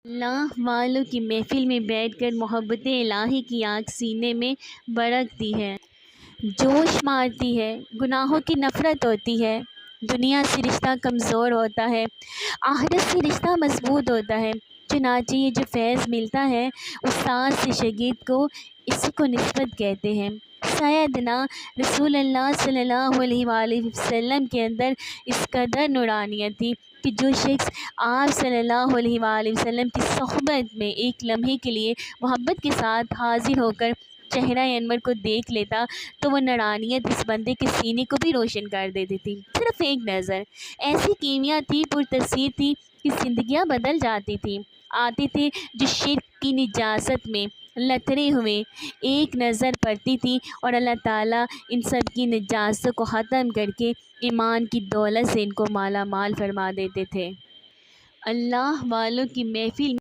اللہ والوں کی محفل میں بیٹھ کر محبت الہی کی آگ سینے میں بھڑکتی ہے، جوش مارتی ہے، گناہوں کی نفرت ہوتی ہے، دنیا سے رشتہ کمزور ہوتا ہے، آخرت سے رشتہ مضبوط ہوتا ہے۔ چنانچہ یہ جو فیض ملتا ہے استاد سے شاگرد کو، اسی کو نسبت کہتے ہیں۔ سیدنا رسول اللہ صلی اللہ علیہ وآلہ وسلم کے اندر اس قدر نورانیت تھی کہ جو شخص آپ صلی اللہ علیہ وآلہ وسلم کی صحبت میں ایک لمحے کے لیے محبت کے ساتھ حاضر ہو کر چہرہ انور کو دیکھ لیتا تو وہ نورانیت اس بندے کے سینے کو بھی روشن کر دیتی تھی۔ صرف ایک نظر ایسی کیمیا تھی، پرتاثیر تھی کہ زندگیاں بدل جاتی تھیں۔ آتے تھے جو شرک کی نجاست میں لتڑے ہوئے، ایک نظر پڑتی تھی اور اللہ تعالیٰ ان سب کی نجاست کو ختم کر کے ایمان کی دولت سے ان کو مالا مال فرما دیتے تھے۔ اللہ والوں کی محفل